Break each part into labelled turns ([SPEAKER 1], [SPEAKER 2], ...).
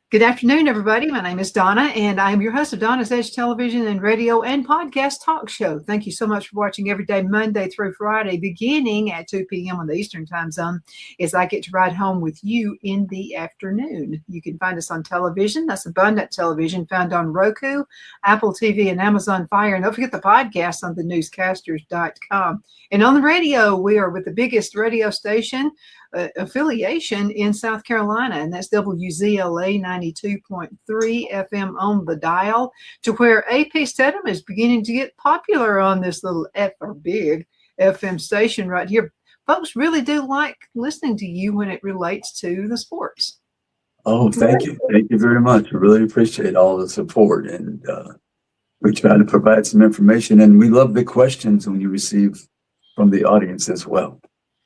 [SPEAKER 1] Good afternoon, everybody. My name is Donna, and I'm your host of Donna's Edge Television and Radio and Podcast Talk Show. Thank you so much for watching every day, Monday through Friday, beginning at 2 p.m. on the Eastern Time Zone, as I get to ride home with you in the afternoon. You can find us on television. That's Abundant Television, found on Roku, Apple TV, and Amazon Fire. And don't forget the podcast on thenewscasters.com. And on the radio, we are with the biggest radio station affiliation in South Carolina, and that's WZLA 92.3 FM on the dial, to where AP Steadham is beginning to get popular on this little big FM station right here. Folks really do like listening to you when it relates to the sports.
[SPEAKER 2] Oh, thank you. Thank you very much. I really appreciate all the support, and we try to provide some information, and we love the questions when you receive from the audience as well.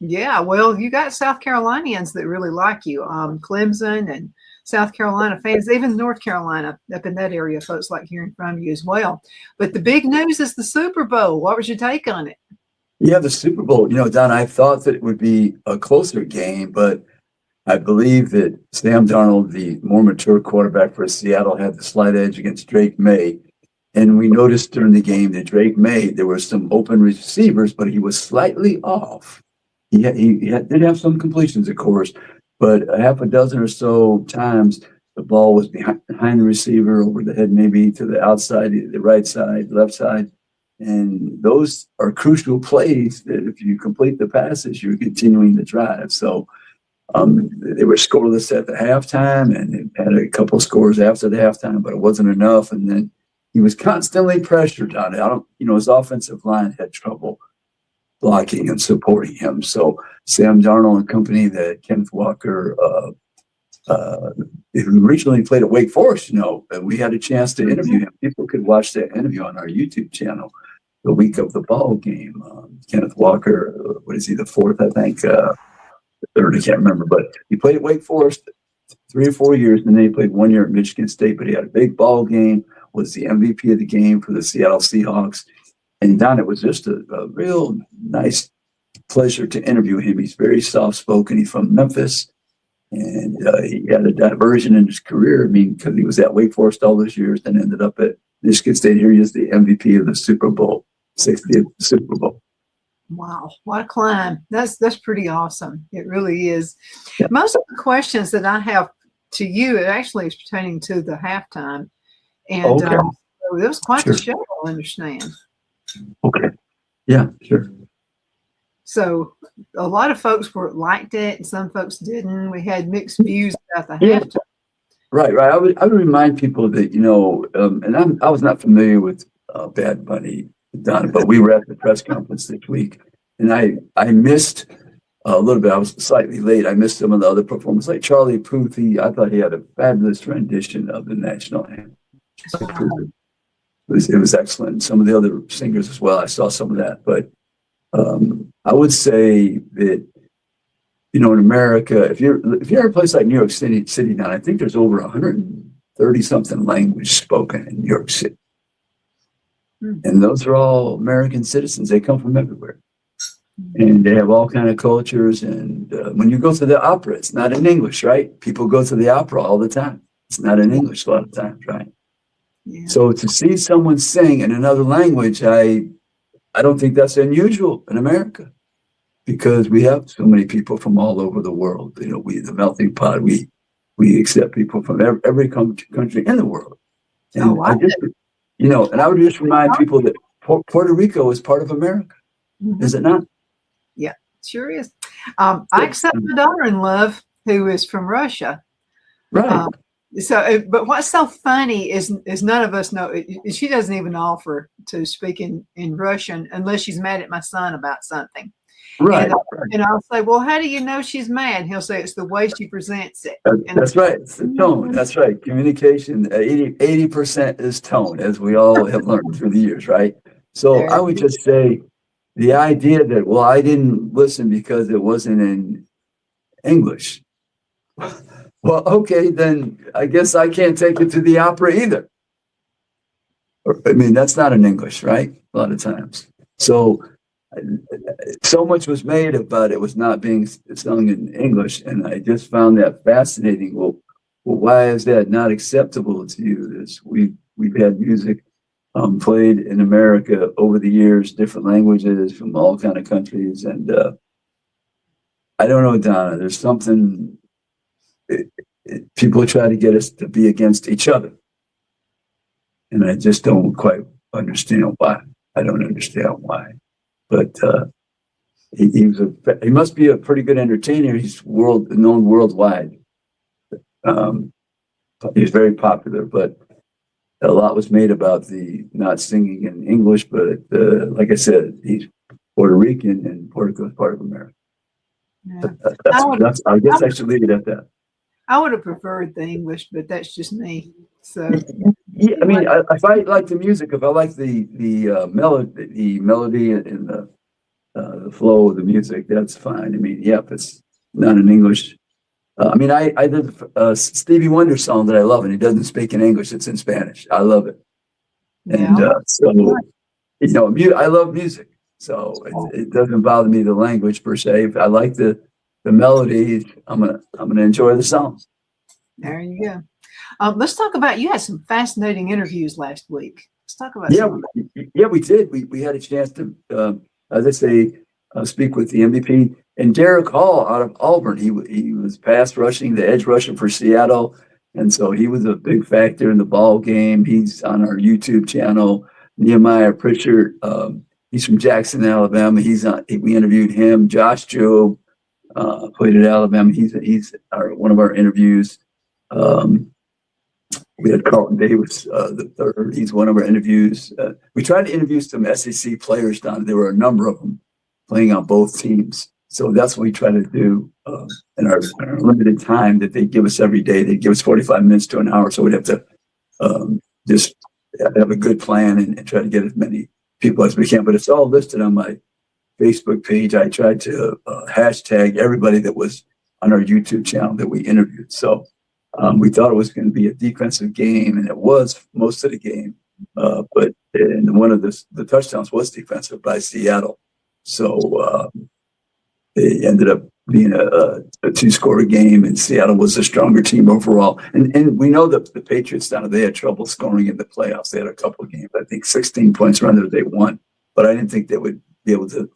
[SPEAKER 1] Yeah, well, you got South Carolinians that really like you. Clemson and South Carolina fans, even North Carolina, up in that area, folks like hearing from you as well. But the big news is the Super Bowl. What was your take on it?
[SPEAKER 2] Yeah, the Super Bowl. You know, Don, I thought that it would be a closer game, but I believe that Sam Darnold, the more mature quarterback for Seattle, had the slight edge against Drake May. And we noticed during the game that Drake May, there were some open receivers, but he was slightly off. He did have some completions, of course, but a half a dozen or so times the ball was behind the receiver, over the head, maybe to the outside, the right side, left side. And those are crucial plays that if you complete the passes, you're continuing the drive. So they were scoreless at the halftime, and it had a couple of scores after the halftime, but it wasn't enough. And then he was constantly pressured on it. His offensive line had trouble blocking and supporting him. So Sam Darnold and company, that Kenneth Walker, originally played at Wake Forest, and we had a chance to interview him. People could watch that interview on our YouTube channel the week of the ball game. Kenneth Walker, what is he, the fourth, I think, the third, I can't remember, but he played at Wake Forest 3 or 4 years, and then he played 1 year at Michigan State, but he had a big ball game, was the MVP of the game for the Seattle Seahawks. And Don, it was just a real nice pleasure to interview him. He's very soft-spoken. He's from Memphis, and he had a diversion in his career. I mean, because he was at Wake Forest all those years, and ended up at Michigan State. Here he is, the MVP of the Super Bowl, 60th Super Bowl.
[SPEAKER 1] Wow, what a climb. That's pretty awesome. It really is.
[SPEAKER 2] Yeah.
[SPEAKER 1] Most of the questions that I have to you, it actually is pertaining to the halftime. And
[SPEAKER 2] okay.
[SPEAKER 1] So it was quite
[SPEAKER 2] Sure.
[SPEAKER 1] the show, I understand.
[SPEAKER 2] Okay. Yeah, sure.
[SPEAKER 1] So a lot of folks liked it, and some folks didn't. We had mixed views about the
[SPEAKER 2] Yeah.
[SPEAKER 1] halftime.
[SPEAKER 2] Right. I would remind people that, and I was not familiar with Bad Bunny, Donna, but we were at the press conference this week, and I missed a little bit. I was slightly late. I missed some of the other performances, like Charlie Puth. I thought he had a fabulous rendition of the national anthem. It was excellent. Some of the other singers as well. I saw some of that, but I would say that in America, if you're in a place like New York City now, I think there's over 130 something language spoken in New York City, and those are all American citizens. They come from everywhere, and they have all kind of cultures. And when you go to the opera, it's not in English, right? People go to the opera all the time. It's not in English a lot of times, right?
[SPEAKER 1] Yeah.
[SPEAKER 2] So to see someone sing in another language, I don't think that's unusual in America, because we have so many people from all over the world. The melting pot. We accept people from every country in the world. And I would just remind people that Puerto Rico is part of America. Mm-hmm. Is it not?
[SPEAKER 1] Yeah, sure is. I accept my daughter-in-law, who is from Russia.
[SPEAKER 2] Right.
[SPEAKER 1] But what's so funny is none of us know. She doesn't even offer to speak in Russian unless she's mad at my son about something.
[SPEAKER 2] Right.
[SPEAKER 1] And I'll say, well, how do you know she's mad? He'll say, it's the way she presents it.
[SPEAKER 2] That's right. It's the tone. That's right. Communication, 80% is tone, as we all have learned through the years, right? So I would just say the idea that, well, I didn't listen because it wasn't in English. Well, okay, then I guess I can't take it to the opera either. I mean, that's not in English, right? A lot of times. So much was made about it was not being sung in English, and I just found that fascinating. Well, why is that not acceptable to you? We've had music played in America over the years, different languages from all kind of countries, and I don't know, Donna. There's something people try to get us to be against each other, and I just don't quite understand why. I don't understand why, but he must be a pretty good entertainer. He's known worldwide. He's very popular, but a lot was made about the not singing in English. But like I said, he's Puerto Rican, and Puerto Rico is part of America. Yeah. I guess I should leave it at that.
[SPEAKER 1] I would have preferred the English, but that's just me. So
[SPEAKER 2] yeah, I mean, if I like the music, if I like the melody and the flow of the music, that's fine. I mean, yeah, if it's not in English. I mean, I did a Stevie Wonder song that I love, and it doesn't speak in English; it's in Spanish. I love it, and I love music, so it doesn't bother me the language per se. If I like the melody, I'm gonna enjoy the song.
[SPEAKER 1] There you go. Let's talk about, you had some fascinating interviews last week. Let's talk about
[SPEAKER 2] we did. We had a chance to, as I say, speak with the MVP and Derek Hall out of Auburn. He was pass rushing, the edge rusher for Seattle, and so he was a big factor in the ball game. He's on our YouTube channel. Nehemiah Pritchard, he's from Jackson, Alabama. We interviewed him. Josh Jobe played at Alabama. He's one of our interviews. We had Carlton Davis, the third. He's one of our interviews. We tried to interview some SEC players down. There were a number of them playing on both teams. So that's what we try to do in our limited time that they give us every day. They give us 45 minutes to an hour. So we'd have to just have a good plan and try to get as many people as we can. But it's all listed on my Facebook page. I tried to hashtag everybody that was on our YouTube channel that we interviewed. So we thought it was going to be a defensive game, and it was most of the game. But one of the touchdowns was defensive by Seattle. So it ended up being a two-score game, and Seattle was a stronger team overall. And we know that the Patriots down they had trouble scoring in the playoffs. They had a couple of games, I think 16 points around there they won. But I didn't think they would be able to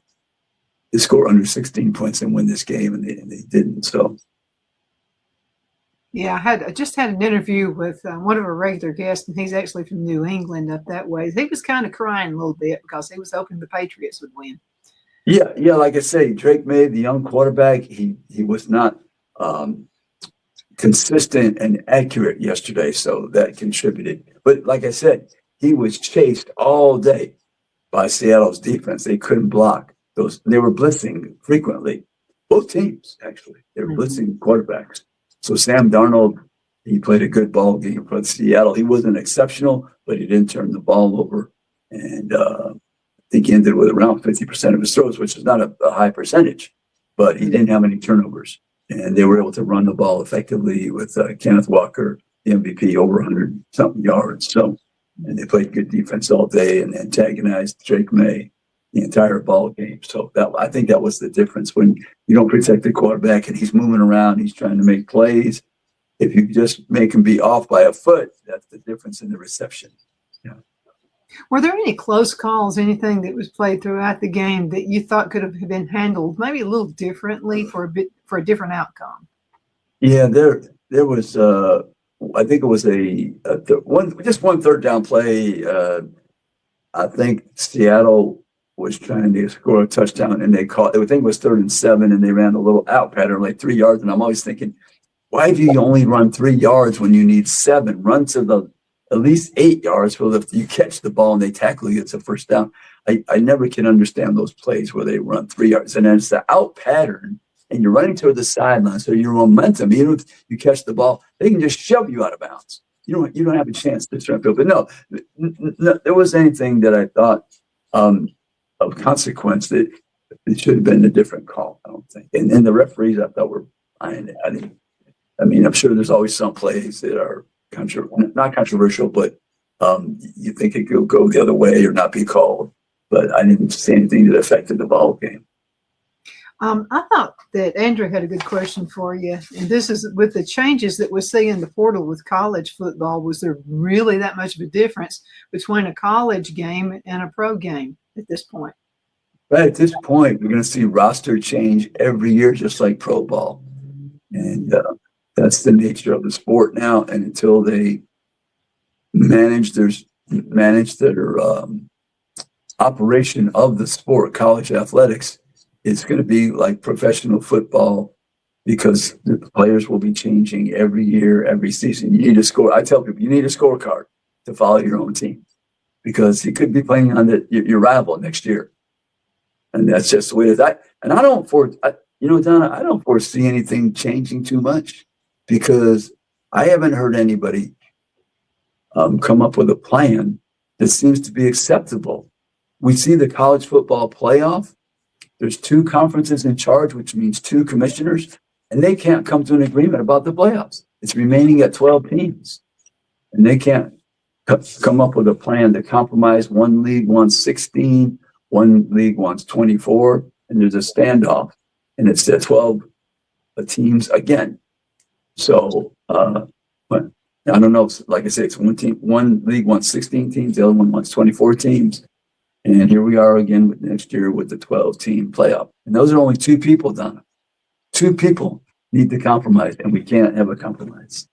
[SPEAKER 2] score under 16 points and win this game, and they didn't. So.
[SPEAKER 1] Yeah, I just had an interview with one of our regular guests, and he's actually from New England up that way. He was kind of crying a little bit because he was hoping the Patriots would win.
[SPEAKER 2] Yeah. Like I say, Drake May, the young quarterback, he was not consistent and accurate yesterday, so that contributed. But like I said, he was chased all day by Seattle's defense. They couldn't block those. They were blitzing frequently. Both teams, actually, they were blitzing quarterbacks. So Sam Darnold, he played a good ball game for Seattle. He wasn't exceptional, but he didn't turn the ball over. And I think he ended with around 50% of his throws, which is not a high percentage, but he didn't have any turnovers. And they were able to run the ball effectively with Kenneth Walker, the MVP, over 100-something yards. So, and they played good defense all day and antagonized Drake May the entire ball game. So I think that was the difference. When you don't protect the quarterback and he's moving around, he's trying to make plays. If you just make him be off by a foot, that's the difference in the reception. Yeah.
[SPEAKER 1] Were there any close calls, anything that was played throughout the game that you thought could have been handled maybe a little differently for a different outcome?
[SPEAKER 2] Yeah, there was. I think it was one third down play. I think Seattle was trying to score a touchdown, and I think it was 3rd and 7, and they ran a little out pattern, like 3 yards. And I'm always thinking, why do you only run 3 yards when you need 7? Run to at least 8 yards for if you catch the ball and they tackle you, it's a first down. I never can understand those plays where they run 3 yards and then it's the out pattern and you're running toward the sideline. So your momentum, even if you catch the ball, they can just shove you out of bounds. You don't have a chance to turn field. But no, there wasn't anything that I thought of consequence that it should have been a different call, I don't think. And the referees I thought were fine. I mean, I'm sure there's always some plays that are not controversial, but you think it could go the other way or not be called. But I didn't see anything that affected the ball game.
[SPEAKER 1] I thought that Andrew had a good question for you. And this is with the changes that we see in the portal with college football. Was there really that much of a difference between a college game and a pro game at this point?
[SPEAKER 2] Right at this point, we're going to see roster change every year, just like pro ball. And that's the nature of the sport now. And until they manage their operation of the sport, college athletics, it's going to be like professional football because the players will be changing every year, every season. You need a score. I tell people you need a scorecard to follow your own team because you could be playing on your rival next year. And that's just the way it is. I don't Donna, I don't foresee anything changing too much because I haven't heard anybody come up with a plan that seems to be acceptable. We see the college football playoff. There's 2 conferences in charge, which means 2 commissioners, and they can't come to an agreement about the playoffs. It's remaining at 12 teams, and they can't come up with a plan to compromise. One league wants 16, one league wants 24, and there's a standoff, and it's the 12 teams again. So, but I don't know. Like I said, it's one league wants 16 teams, the other one wants 24 teams. And here we are again next year with the 12-team playoff. And those are only 2 people, Donna. 2 people need to compromise, and we can't have a compromise.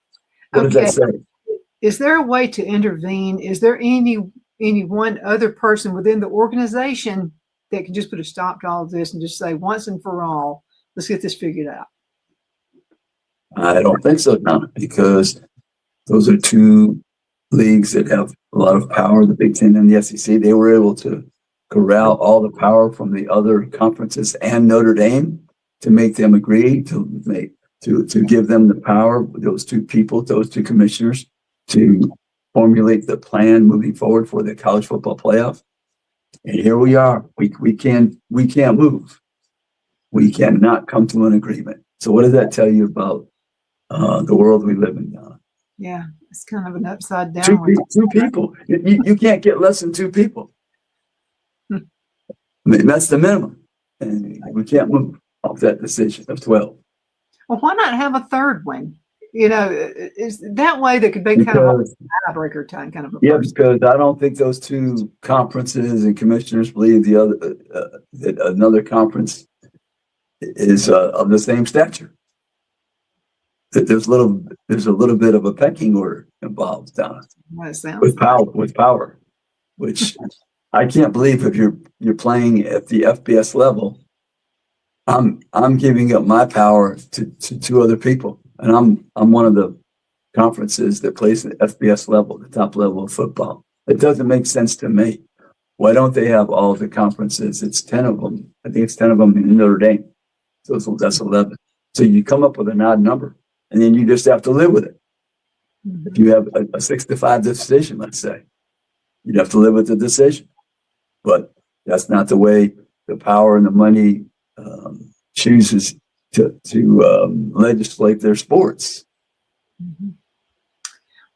[SPEAKER 2] What does that say?
[SPEAKER 1] Is there a way to intervene? Is there any one other person within the organization that can just put a stop to all of this and just say, once and for all, let's get this figured out?
[SPEAKER 2] I don't think so, Donna, because those are 2 leagues that have a lot of power, the Big Ten and the SEC. They were able to corral all the power from the other conferences and Notre Dame to make them agree to give them the power, those 2 people, those 2 commissioners, to formulate the plan moving forward for the college football playoff. And here we are. We can't move. We cannot come to an agreement. So what does that tell you about the world we live in now?
[SPEAKER 1] Yeah, it's kind of an upside down.
[SPEAKER 2] 2 people. You can't get less than 2 people. I mean, that's the minimum. And we can't move off that decision of 12.
[SPEAKER 1] Well, why not have a third one? Is that way that could be kind of a tiebreaker time, kind of a person.
[SPEAKER 2] Because I don't think those 2 conferences and commissioners believe that another conference is of the same stature. That there's a little bit of a pecking order involved, Donna, with power, which I can't believe if you're playing at the FBS level. I'm giving up my power to 2 other people, and I'm one of the conferences that plays at the FBS level, the top level of football. It doesn't make sense to me. Why don't they have all the conferences? It's 10 of them. I think it's 10 of them in Notre Dame. So that's 11. So you come up with an odd number. And then you just have to live with it. Mm-hmm. If you have a 6-5 decision, let's say, you'd have to live with the decision. But that's not the way the power and the money chooses to legislate their sports.
[SPEAKER 1] Mm-hmm.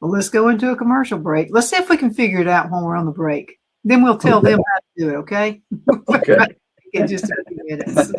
[SPEAKER 1] Well, let's go into a commercial break. Let's see if we can figure it out when we're on the break. Then we'll tell them how to do it, okay?
[SPEAKER 2] Okay.
[SPEAKER 1] In just a few minutes.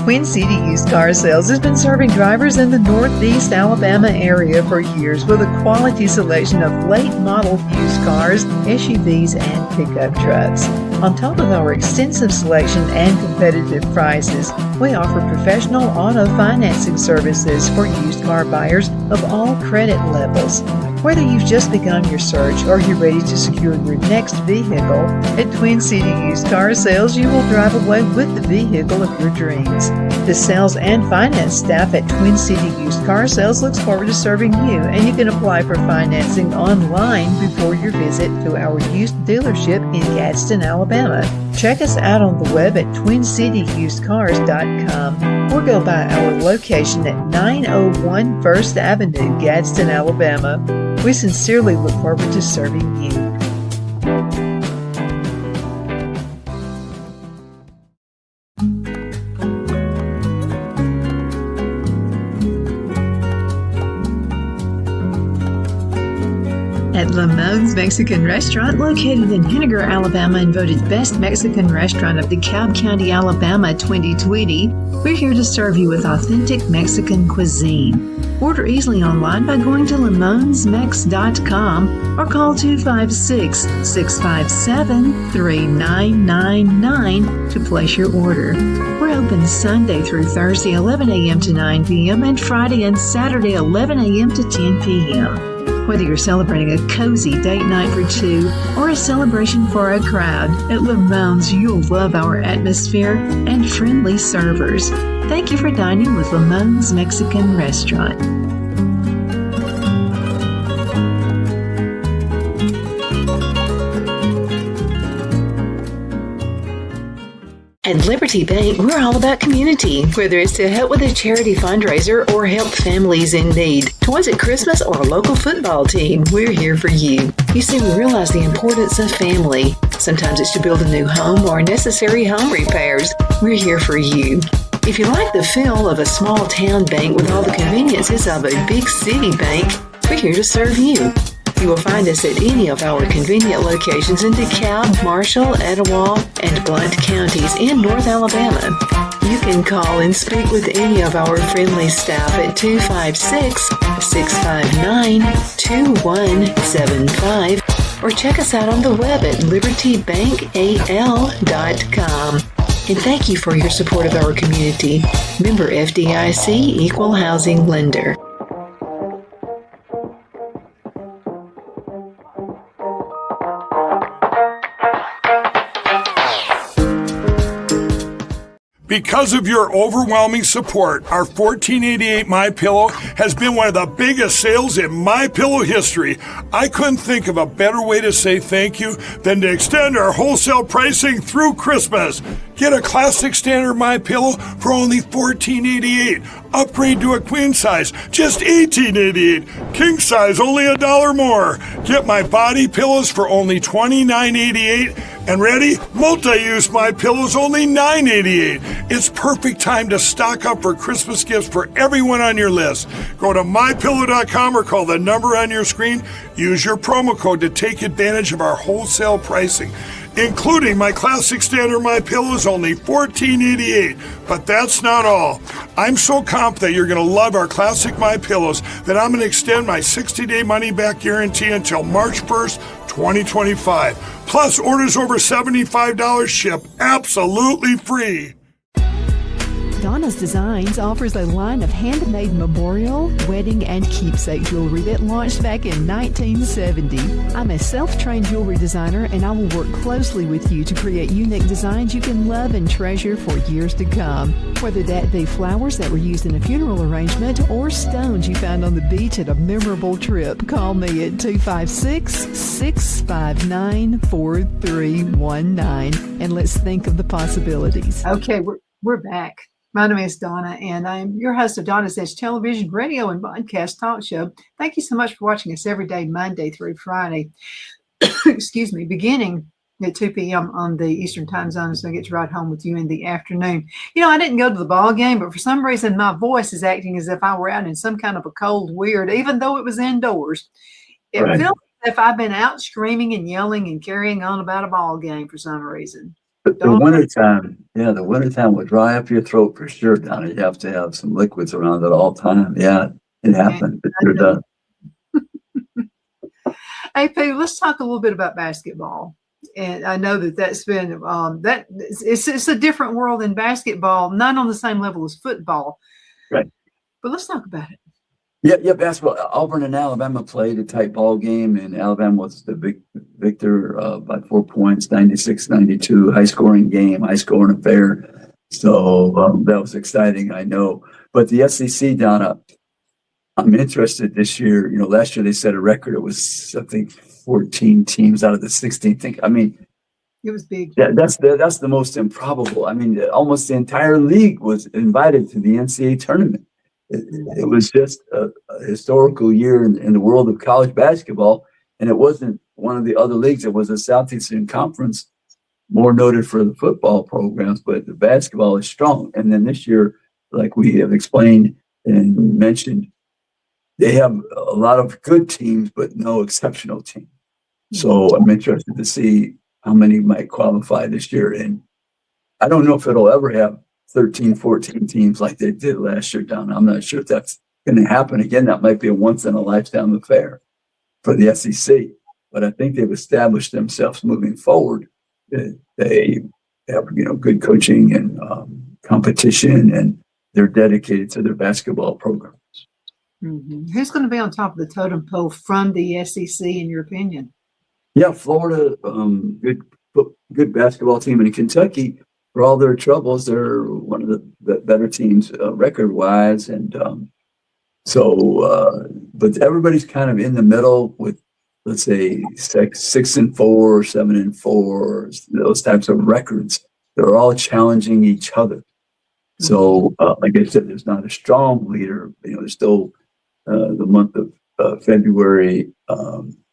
[SPEAKER 3] Queen City Used Car Sales has been serving drivers in the Northeast Alabama area for years with a quality selection of late model used cars, SUVs, and pickup trucks. On top of our extensive selection and competitive prices, We offer professional auto financing services for used car buyers of all credit levels. Whether you've just begun your search or you're ready to secure your next vehicle, at Twin City Used Car Sales, you will drive away with the vehicle of your dreams. The sales and finance staff at Twin City Used Car Sales looks forward to serving you, and you can apply for financing online before your visit to our used dealership in Gadsden, Alabama. Check us out on the web at twincityusedcars.com or go by our location at 901 First Avenue, Gadsden, Alabama. We sincerely look forward to serving you. At Lamone's Mexican Restaurant, located in Henniger, Alabama, and voted Best Mexican Restaurant of DeKalb County, Alabama 2020, we're here to serve you with authentic Mexican cuisine. Order easily online by going to lamonsmex.com or call 256-657-3999 to place your order. We're open Sunday through Thursday 11 a.m. to 9 p.m. and Friday and Saturday 11 a.m. to 10 p.m. Whether you're celebrating a cozy date night for two or a celebration for a crowd, at Lamone's you'll love our atmosphere and friendly servers. Thank you for dining with Lamone's Mexican Restaurant. At Liberty Bank, we're all about community, whether it's to help with a charity fundraiser or help families in need. Toys at Christmas or a local football team, we're here for you. You see, we realize the importance of family. Sometimes it's to build a new home or necessary home repairs. We're here for you. If you like the feel of a small town bank with all the conveniences of a big city bank, we're here to serve you. You will find us at any of our convenient locations in DeKalb, Marshall, Etowah, and Blount counties in North Alabama. You can call and speak with any of our friendly staff at 256-659-2175 or check us out on the web at libertybankal.com. And thank you for your support of our community. Member FDIC Equal Housing Lender.
[SPEAKER 4] Because of your overwhelming support, our 1488 MyPillow has been one of the biggest sales in MyPillow history. I couldn't think of a better way to say thank you than to extend our wholesale pricing through Christmas. Get a classic standard MyPillow for only $14.88. Upgrade to a queen size, just $18.88. King size, only $1 more. Get my body pillows for only $29.88. And ready? Multi-use MyPillows, only $9.88. It's perfect time to stock up for Christmas gifts for everyone on your list. Go to MyPillow.com or call the number on your screen. Use your promo code to take advantage of our wholesale pricing. Including my classic standard MyPillow is only $14.88. But that's not all. I'm so confident you're going to love our classic MyPillows that I'm going to extend my 60-day money-back guarantee until March 1st, 2025. Plus, orders over $75 ship absolutely free.
[SPEAKER 5] Donna's Designs offers a line of handmade memorial, wedding, and keepsake jewelry that launched back in 1970. I'm a self-trained jewelry designer, and I will work closely with you to create unique designs you can love and treasure for years to come. Whether that be flowers that were used in a funeral arrangement or stones you found on the beach at a memorable trip, call me at 256-659-4319, and let's think of the possibilities.
[SPEAKER 1] Okay, we're back. My name is Donna, and I'm your host of Donna's Edge Television, Radio, and Podcast Talk Show. Thank you so much for watching us every day, Monday through Friday. Excuse me, beginning at 2 p.m. on the Eastern Time Zone, so I get to ride home with you in the afternoon. You know, I didn't go to the ball game, but for some reason, my voice is acting as if I were out in some kind of a cold weird, even though it was indoors. It
[SPEAKER 2] Right.
[SPEAKER 1] feels as if I've been out screaming and yelling and carrying on about a ball game for some reason.
[SPEAKER 2] But the wintertime will dry up your throat for sure, Donna. You have to have some liquids around at all time. Yeah, it happened. It sure does.
[SPEAKER 1] Hey, Pete, let's talk a little bit about basketball. And I know that's been it's a different world in basketball, not on the same level as football.
[SPEAKER 2] Right.
[SPEAKER 1] But let's talk about it.
[SPEAKER 2] Yeah, basketball. Auburn and Alabama played a tight ball game, and Alabama was the big victor by 4 points, 96-92, high-scoring game, high-scoring affair. So that was exciting, I know. But the SEC, Donna, I'm interested this year. You know, last year they set a record. It was, I think, 14 teams out of the 16. I mean,
[SPEAKER 1] it was big.
[SPEAKER 2] That's the most improbable. I mean, almost the entire league was invited to the NCAA tournament. It was just a historical year in the world of college basketball, and it wasn't one of the other leagues. It was a Southeastern Conference, more noted for the football programs, but the basketball is strong. And then this year, like we have explained and mentioned, they have a lot of good teams, but no exceptional team. So I'm interested to see how many might qualify this year. And I don't know if it'll ever have 13, 14 teams like they did last year, Donna. I'm not sure if that's going to happen again. That might be a once-in-a-lifetime affair for the SEC. But I think they've established themselves moving forward. They have, good coaching and competition, and they're dedicated to their basketball programs.
[SPEAKER 1] Mm-hmm. Who's going to be on top of the totem pole from the SEC, in your opinion?
[SPEAKER 2] Yeah, Florida, good basketball team, and in Kentucky, for all their troubles, they're one of the better teams record-wise, and but everybody's kind of in the middle with, let's say, 6-4, 7-4, those types of records. They're all challenging each other. So, like I said, there's not a strong leader. There's still the month of February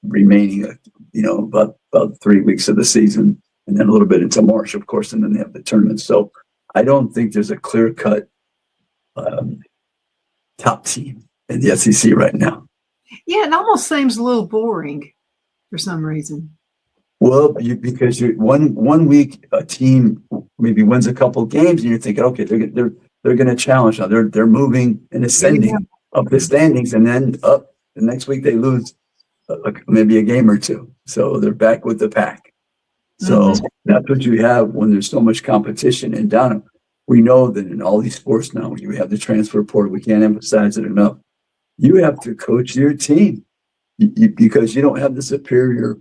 [SPEAKER 2] remaining. About 3 weeks of the season, and then a little bit into March, of course, and then they have the tournament. So I don't think there's a clear-cut top team in the SEC right now.
[SPEAKER 1] Yeah, it almost seems a little boring for some reason.
[SPEAKER 2] Well, because one week a team maybe wins a couple of games, and you're thinking, okay, they're going to challenge now. They're moving and ascending up the standings, and then up the next week they lose maybe a game or two, so they're back with the pack. So that's what you have when there's so much competition. And Donna, we know that in all these sports now, you have the transfer portal. We can't emphasize it enough. You have to coach your team because you don't have the superior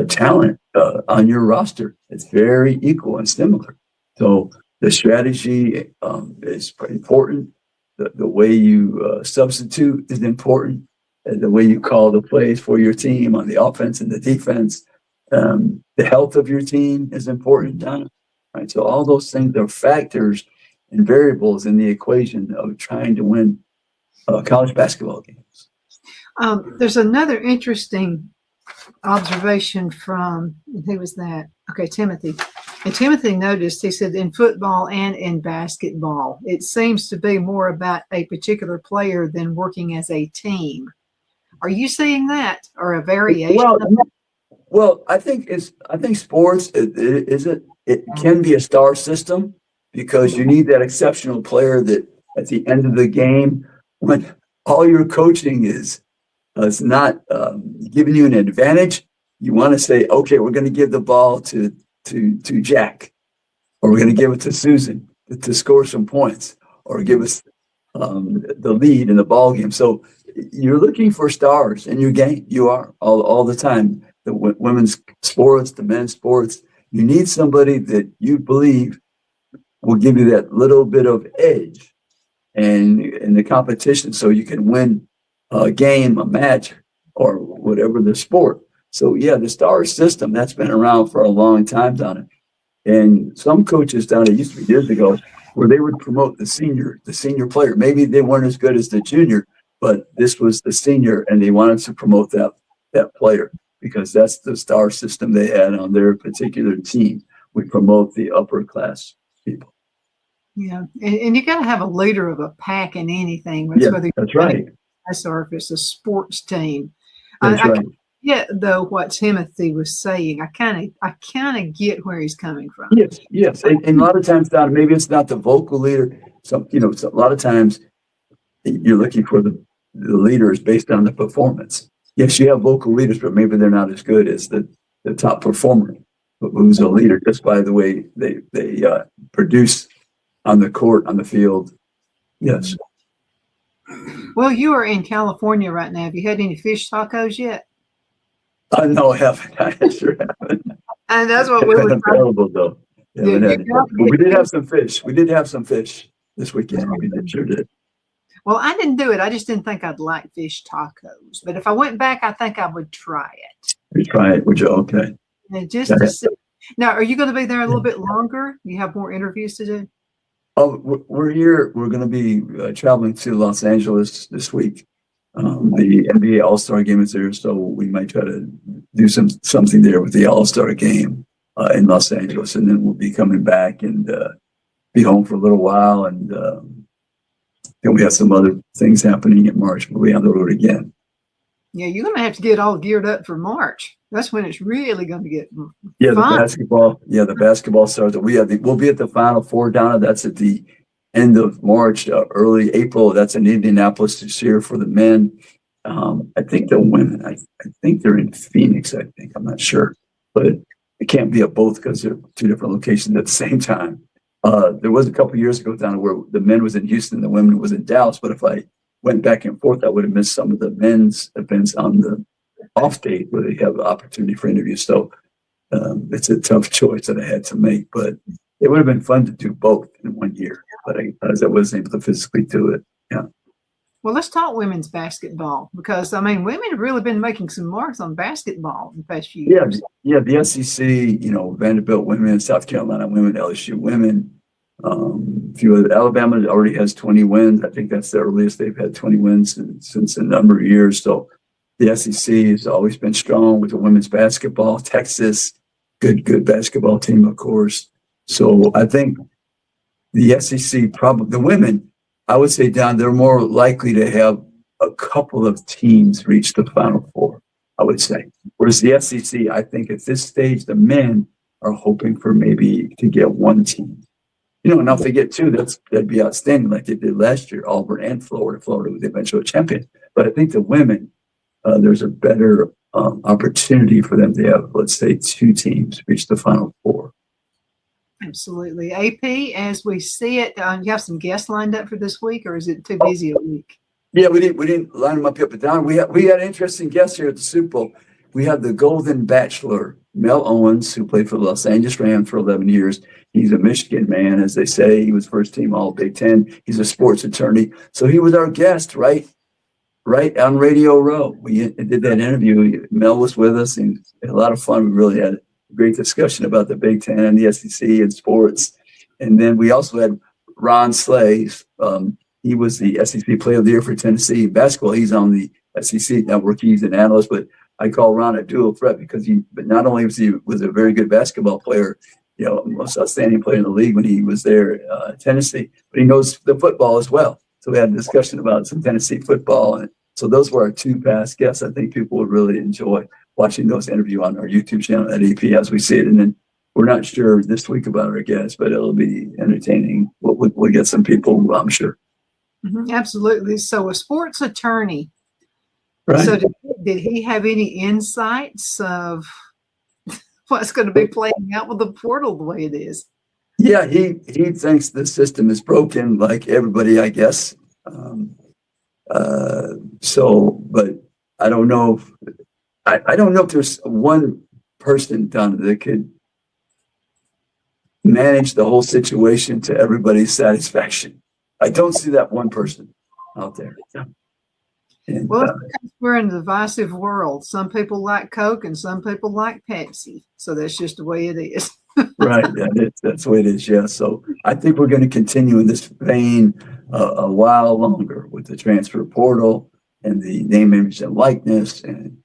[SPEAKER 2] talent on your roster. It's very equal and similar. So the strategy is important. The way you substitute is important. And the way you call the plays for your team on the offense and the defense. The health of your team is important, Donna. Right? So all those things are factors and variables in the equation of trying to win college basketball games.
[SPEAKER 1] There's another interesting observation from, who was that? Okay, Timothy. And Timothy noticed, he said, in football and in basketball, it seems to be more about a particular player than working as a team. Are you seeing that, or a variation?
[SPEAKER 2] Well, I think sports it can be a star system because you need that exceptional player that at the end of the game, when all your coaching is not giving you an advantage, you want to say, okay, we're going to give the ball to Jack, or we're going to give it to Susan to score some points, or give us the lead in the ball game. So you're looking for stars in your game. You are all the time. The women's sports, the men's sports. You need somebody that you believe will give you that little bit of edge and in the competition, so you can win a game, a match, or whatever the sport. So yeah, the star system, that's been around for a long time, Donna. And some coaches, Donna, it used to be years ago, where they would promote the senior player. Maybe they weren't as good as the junior, but this was the senior, and they wanted to promote that player because that's the star system they had on their particular team. We promote the upper class people.
[SPEAKER 1] Yeah, and you got to have a leader of a pack in anything.
[SPEAKER 2] Yeah, that's right.
[SPEAKER 1] Or if it's a sports team.
[SPEAKER 2] That's right.
[SPEAKER 1] Yeah, though what Timothy was saying, I kind of get where he's coming from.
[SPEAKER 2] Yes, and a lot of times, Donna, maybe it's not the vocal leader. So a lot of times you're looking for the leaders based on the performance. Yes, you have vocal leaders, but maybe they're not as good as the top performer. who's a leader just by the way they produce on the court, on the field. Yes.
[SPEAKER 1] Well, you are in California right now. Have you had any fish tacos yet?
[SPEAKER 2] No, I haven't. I sure haven't.
[SPEAKER 1] And that's what we were
[SPEAKER 2] It's available though. Yeah, but we did have some fish. We did have some fish this weekend. We sure did.
[SPEAKER 1] Well, I didn't do it. I just didn't think I'd like fish tacos. But if I went back, I think I would try it.
[SPEAKER 2] You try it, would you? Okay.
[SPEAKER 1] And just to see. Now, are you going to be there a little bit longer? You have more interviews to do?
[SPEAKER 2] Oh, we're here. We're going to be traveling to Los Angeles this week. The NBA All-Star Game is there, so we might try to do something there with the All-Star Game in Los Angeles, and then we'll be coming back and be home for a little while, and then we have some other things happening in March. We'll be on the road again.
[SPEAKER 1] Yeah, you're going to have to get all geared up for March. That's when it's really going to get fun.
[SPEAKER 2] The basketball. Yeah, the basketball starts. We'll be at the Final Four, Donna. That's at the end of March, early April. That's in Indianapolis this year for the men. I think the women. I think they're in Phoenix. I think I'm not sure, but it can't be at both because they're two different locations at the same time. There was a couple of years ago, Donna, where the men was in Houston, the women was in Dallas. But if I went back and forth, I would have missed some of the men's events on the off date where they have the opportunity for interviews. So it's a tough choice that I had to make, but it would have been fun to do both in 1 year, but I wasn't able to physically do it. Yeah.
[SPEAKER 1] Well, let's talk women's basketball because, I mean, women have really been making some marks on basketball in the past few years.
[SPEAKER 2] Yeah, the SEC, Vanderbilt women, South Carolina women, LSU women. Alabama already has 20 wins. I think that's the earliest they've had 20 wins since a number of years. So the SEC has always been strong with the women's basketball. Texas, good basketball team, of course. So I think the SEC, probably the women, I would say, Don, they're more likely to have a couple of teams reach the Final Four, I would say. Whereas the SEC, I think at this stage, the men are hoping for maybe to get one team. And if they get two, that'd be outstanding, like they did last year, Auburn and Florida. Florida was the eventual champion. But I think the women, there's a better opportunity for them to have, let's say, two teams reach the Final Four. Absolutely.
[SPEAKER 1] AP, as we see it, you have some guests lined up for this week, or is it too busy a week?
[SPEAKER 2] Yeah, we didn't line them up yet, but Don, we had interesting guests here at the Super Bowl. We had the Golden Bachelor, Mel Owens, who played for the Los Angeles Rams for 11 years. He's a Michigan man, as they say. He was first team All Big Ten. He's a sports attorney. So he was our guest right on Radio Row. We did that interview. Mel was with us, and had a lot of fun. We really had a great discussion about the Big Ten and the SEC and sports. And then we also had Ron Slay. He was the SEC Player of the Year for Tennessee basketball. He's on the SEC Network. He's an analyst, but I call Ron a dual threat because but not only was a very good basketball player, most outstanding player in the league when he was there at Tennessee, but he knows the football as well. So we had a discussion about some Tennessee football. And so those were our two past guests. I think people would really enjoy watching those interview on our YouTube channel at AP as we see it. And then we're not sure this week about our guests, but it'll be entertaining. We'll get some people, I'm sure.
[SPEAKER 1] Mm-hmm, absolutely. So a sports attorney.
[SPEAKER 2] Right.
[SPEAKER 1] So did he have any insights of what's going to be playing out with the portal the way it is?
[SPEAKER 2] Yeah, he thinks the system is broken, like everybody, I guess. But I don't know. I don't know if there's one person, Donna, that could manage the whole situation to everybody's satisfaction. I don't see that one person out there. And,
[SPEAKER 1] well, we're in a divisive world. Some people like Coke and some people like Pepsi. So that's just the way it is.
[SPEAKER 2] Right. That's the way it is. Yeah. So I think we're going to continue in this vein a while longer with the transfer portal and the name, image, and likeness and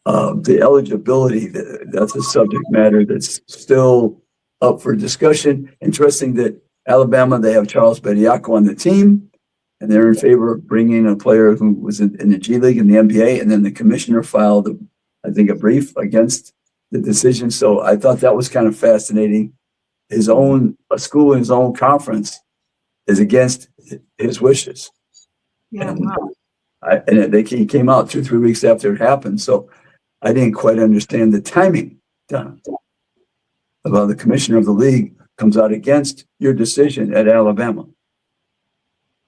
[SPEAKER 2] the eligibility. That's a subject matter that's still up for discussion. Interesting that Alabama, they have Charles Bediako on the team, and they're in favor of bringing a player who was in the G League and the NBA. And then the commissioner filed, I think, a brief against the decision. So I thought that was kind of fascinating. A school in his own conference is against his wishes.
[SPEAKER 1] Yeah,
[SPEAKER 2] and,
[SPEAKER 1] wow.
[SPEAKER 2] He came out 2-3 weeks after it happened. So I didn't quite understand the timing, Donna. about the commissioner of the league comes out against your decision at Alabama.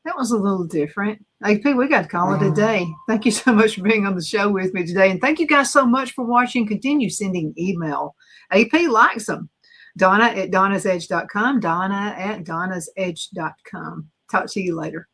[SPEAKER 1] That was a little different. AP, we got to call it a day. Thank you so much for being on the show with me today. And thank you guys so much for watching. Continue sending email. AP likes them. Donna at donnasedge.com. Donna at donnasedge.com. Talk to you later.